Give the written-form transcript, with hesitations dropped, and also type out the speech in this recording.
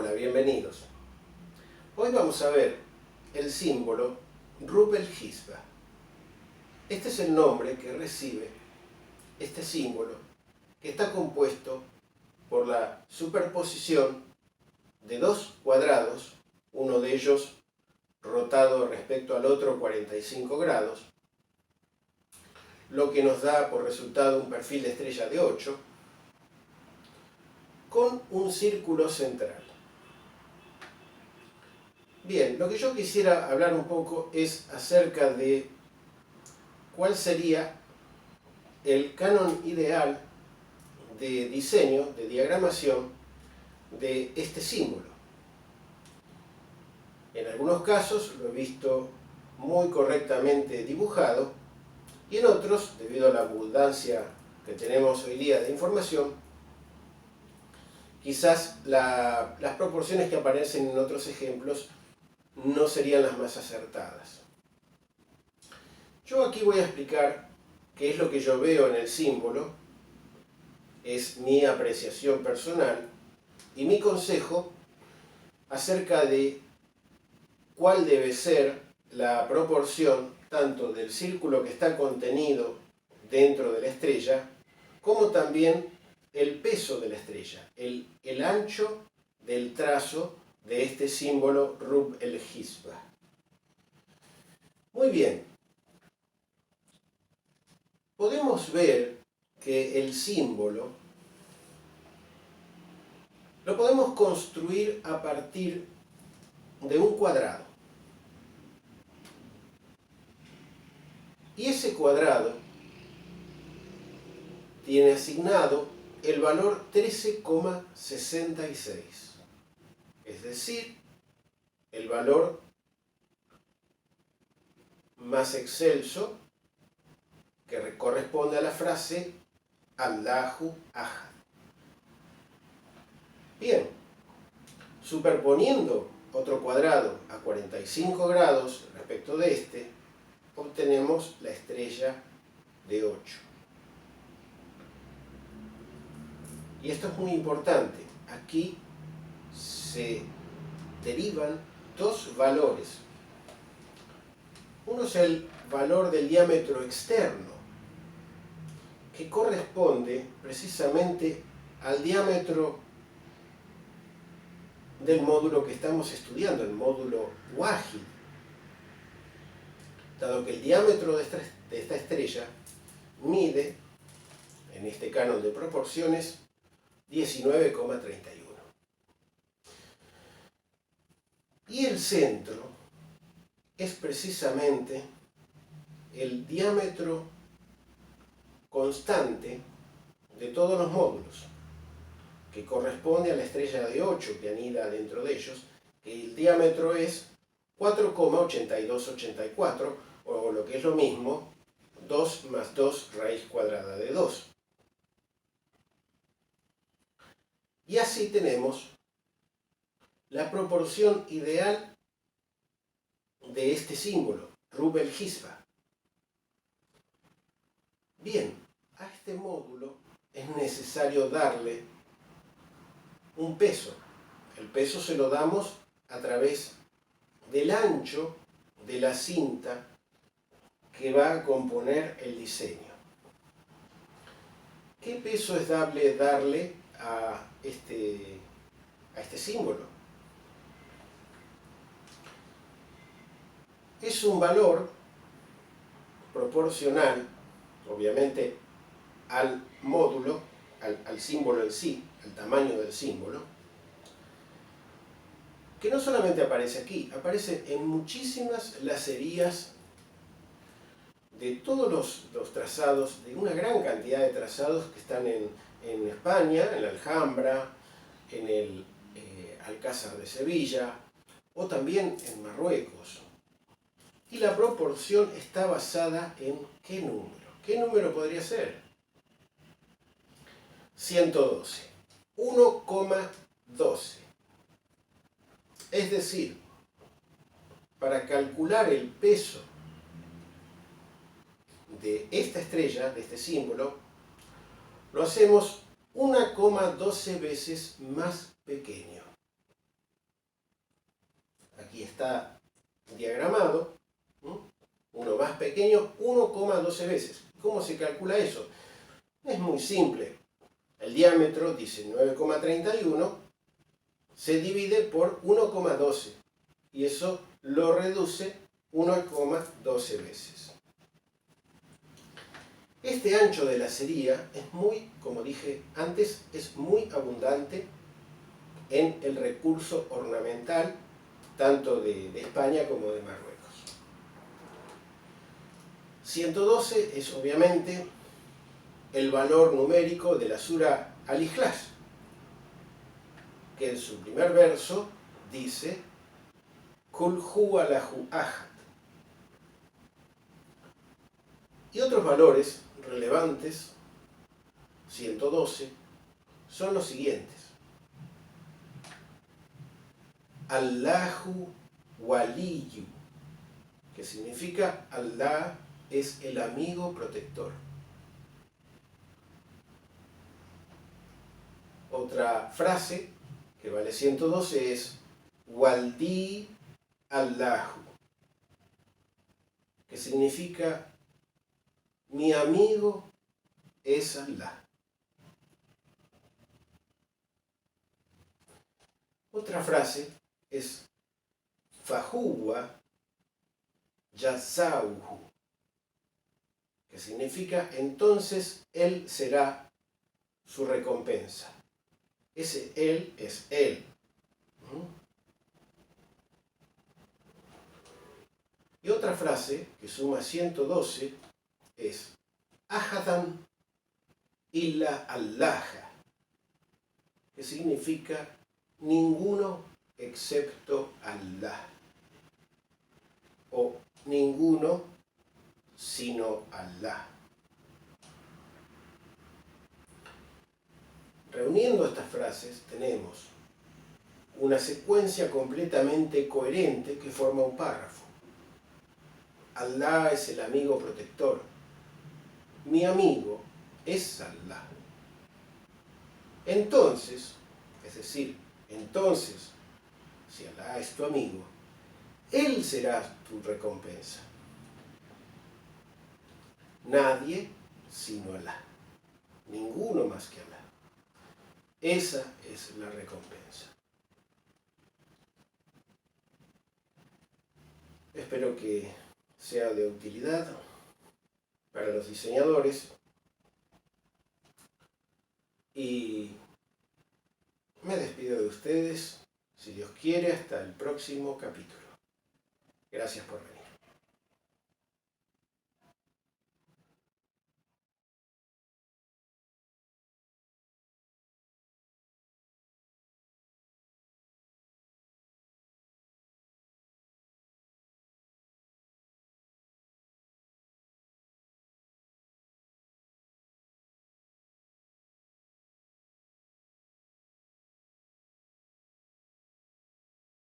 Hola, bienvenidos. Hoy vamos a ver el símbolo Ruppel-Hizba. Este es el nombre que recibe este símbolo, que está compuesto por la superposición de dos cuadrados, uno de ellos rotado respecto al otro 45 grados, lo que nos da por resultado un perfil de estrella de 8, con un círculo central. Bien, lo que yo quisiera hablar un poco es acerca de cuál sería el canon ideal de diseño, de diagramación de este símbolo. En algunos casos lo he visto muy correctamente dibujado y en otros, debido a la abundancia que tenemos hoy día de información, quizás las proporciones que aparecen en otros ejemplos no serían las más acertadas. Yo aquí voy a explicar qué es lo que yo veo en el símbolo, es mi apreciación personal y mi consejo acerca de cuál debe ser la proporción tanto del círculo que está contenido dentro de la estrella, como también el peso de la estrella, el ancho del trazo de este símbolo Ruppel-Hizba. Muy bien. Podemos ver que el símbolo lo podemos construir a partir de un cuadrado. Y ese cuadrado tiene asignado el valor 13,66. Es decir, el valor más excelso que corresponde a la frase Allahu Ahad. Bien, superponiendo otro cuadrado a 45 grados respecto de este, obtenemos la estrella de 8. Y esto es muy importante. Aquí se derivan dos valores. Uno es el valor del diámetro externo, que corresponde precisamente al diámetro del módulo que estamos estudiando, el módulo Wahid, dado que el diámetro de esta estrella mide, en este canon de proporciones, 19,31. Y el centro es precisamente el diámetro constante de todos los módulos, que corresponde a la estrella de 8 que anida dentro de ellos, que el diámetro es 4,8284, o lo que es lo mismo, 2 más 2 raíz cuadrada de 2. Y así tenemos la proporción ideal de este símbolo, Ruppel-Hizba. Bien, a este módulo es necesario darle un peso. El peso se lo damos a través del ancho de la cinta que va a componer el diseño. ¿Qué peso es darle a este símbolo? Es un valor proporcional, obviamente, al módulo, al símbolo en sí, al tamaño del símbolo, que no solamente aparece aquí, aparece en muchísimas lacerías de todos los trazados, de una gran cantidad de trazados que están en España, en la Alhambra, en el Alcázar de Sevilla, o también en Marruecos. Y la proporción está basada en ¿qué número? ¿Qué número podría ser? 112. 1,12. Es decir, para calcular el peso de esta estrella, de este símbolo, lo hacemos 1,12 veces más pequeño. aquí está diagramado, 1 más pequeño, 1,12 veces. ¿Cómo se calcula eso? Es muy simple. El diámetro, dice 9,31, se divide por 1,12 y eso lo reduce 1,12 veces. Este ancho de la cerilla es muy, como dije antes, es muy abundante en el recurso ornamental, tanto de España como de Marruecos. 112 es obviamente el valor numérico de la sura Al-Ikhlas, que en su primer verso dice Kul huwa lahu ahad. Y otros valores relevantes, 112, son los siguientes. Allahu waliyu, que significa Allah es el amigo protector. Otra frase que vale 112 es Waldi Allahu, que significa mi amigo es Allah. Otra frase es Fahuwa Yazauhu, que significa entonces él será su recompensa. Ese él es él. Y otra frase que suma 112 es Ahadan illa Allah, que significa ninguno excepto Allah, o ninguno sino Allah. Reuniendo estas frases tenemos una secuencia completamente coherente que forma un párrafo. Allah es el amigo protector. Mi amigo es Allah. Entonces, es decir, entonces, si Allah es tu amigo, Él será tu recompensa. Nadie sino Allah. Ninguno más que Allah. Esa es la recompensa. Espero que sea de utilidad para los diseñadores y me despido de ustedes, si Dios quiere, hasta el próximo capítulo. Gracias por venir.